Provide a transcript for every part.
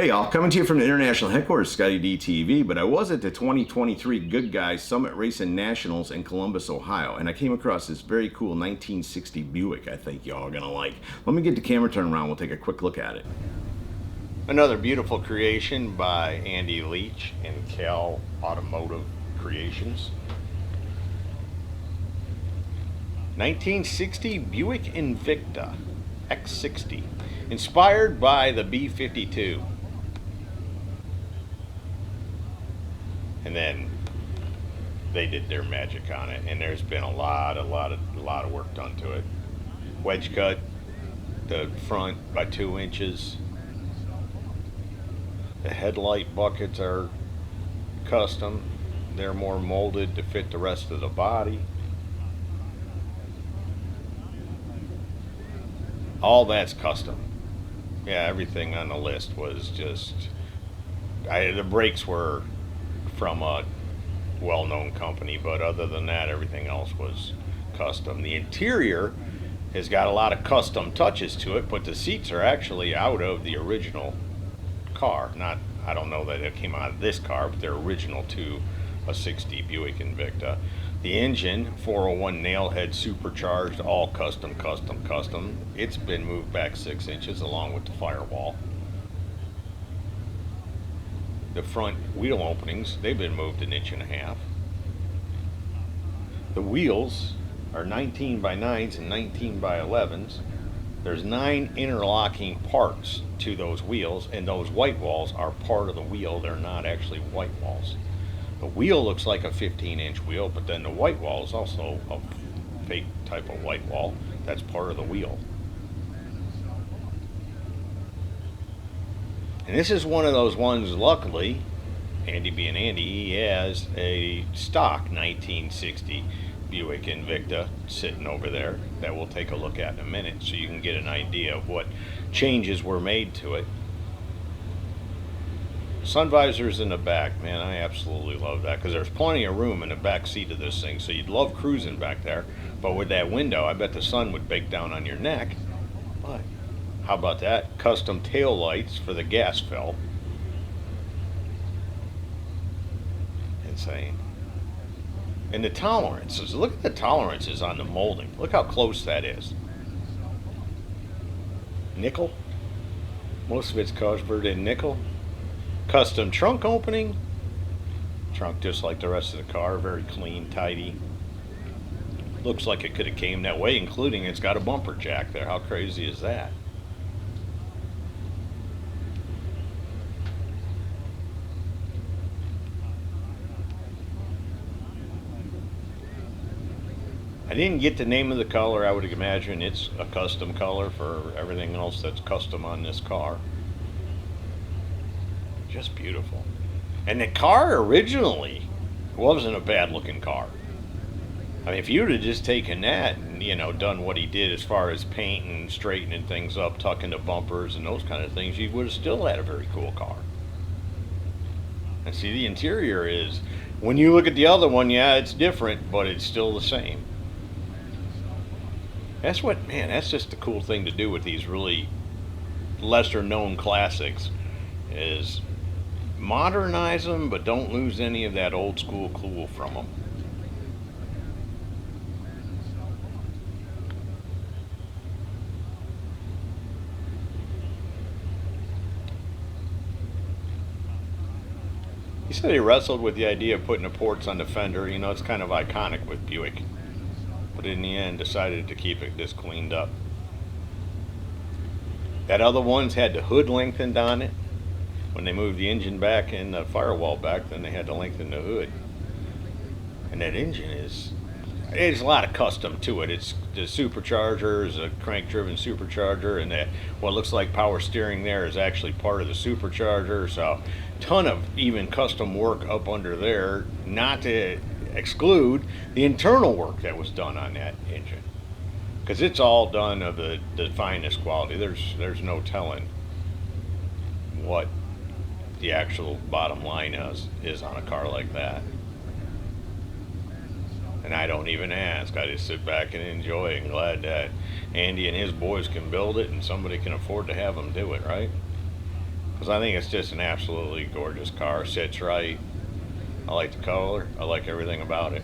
Hey y'all, coming to you from the international headquarters, ScottieDTV, but I was at the 2023 Goodguys Summit Racing Nationals in Columbus, Ohio, and I came across this very cool 1960 Buick I think y'all are gonna like. Let me get the camera turned around, we'll take a quick look at it. Another beautiful creation by Andy Leach and Cal Automotive Creations. 1960 Buick Invicta X60, inspired by the B-52. And then they did their magic on it, and there's been a lot of work done to it. Wedge cut the front by 2 inches. The headlight buckets are custom. They're more molded to fit the rest of the body. All that's custom. Yeah, everything on the list was just, the brakes were from a well-known company, but other than that, everything else was custom. The interior has got a lot of custom touches to it, but the seats are actually out of the original car. Not, I don't know that it came out of this car, but they're original to a 60 Buick Invicta. The engine, 401 Nailhead supercharged, all custom. It's been moved back 6 inches along with the firewall. The front wheel openings, they've been moved 1.5 inches. The wheels are 19 by 9s and 19 by 11s. There's 9 interlocking parts to those wheels, and those white walls are part of the wheel. They're not actually white walls. The wheel looks like a 15-inch wheel, but then the white wall is also a fake type of white wall. That's part of the wheel. And this is one of those ones, luckily, Andy being Andy, he has a stock 1960 Buick Invicta sitting over there that we'll take a look at in a minute so you can get an idea of what changes were made to it. Sun visors in the back, man, I absolutely love that because there's plenty of room in the back seat of this thing, so you'd love cruising back there, but with that window, I bet the sun would bake down on your neck. But how about that? Custom tail lights for the gas fill. Insane. And the tolerances, look at the tolerances on the molding. Look how close that is. Nickel. Most of it's covered in nickel. Custom trunk opening. Trunk just like the rest of the car, very clean, tidy. Looks like it could have came that way, including it's got a bumper jack there. How crazy is that? I didn't get the name of the color. I would imagine it's a custom color for everything else that's custom on this car. Just beautiful. And the car originally wasn't a bad looking car. I mean, if you would have just taken that and, you know, done what he did as far as painting, straightening things up, tucking the bumpers and those kind of things, you would have still had a very cool car. And see, the interior is, when you look at the other one, yeah, it's different, but it's still the same. That's what, man, that's just the cool thing to do with these really lesser known classics, is modernize them, but don't lose any of that old school cool from them. He said he wrestled with the idea of putting the ports on the fender. You know, it's kind of iconic with Buick. But in the end, decided to keep it this cleaned up. That other one's had the hood lengthened on it. When they moved the engine back and the firewall back, then they had to lengthen the hood. And that engine there's a lot of custom to it. It's the supercharger is a crank-driven supercharger, and that what looks like power steering there is actually part of the supercharger. So, ton of even custom work up under there, not to exclude the internal work that was done on that engine, because it's all done of the finest quality. There's no telling what the actual bottom line is on a car like that. And I don't even ask. I just sit back and enjoy it, and glad that Andy and his boys can build it and somebody can afford to have them do it, right? because I think it's just an absolutely gorgeous car. Sits right. I like the color. I like everything about it.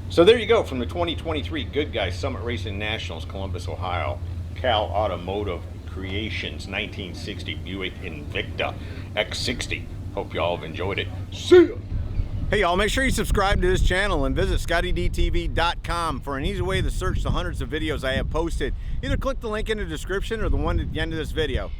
So there you go, from the 2023 Goodguys Summit Racing Nationals, Columbus, Ohio. Cal Automotive Creations 1960 Buick Invicta X60. Hope y'all have enjoyed it. See ya! Hey y'all, make sure you subscribe to this channel and visit ScottieDTV.com for an easy way to search the hundreds of videos I have posted. Either click the link in the description or the one at the end of this video.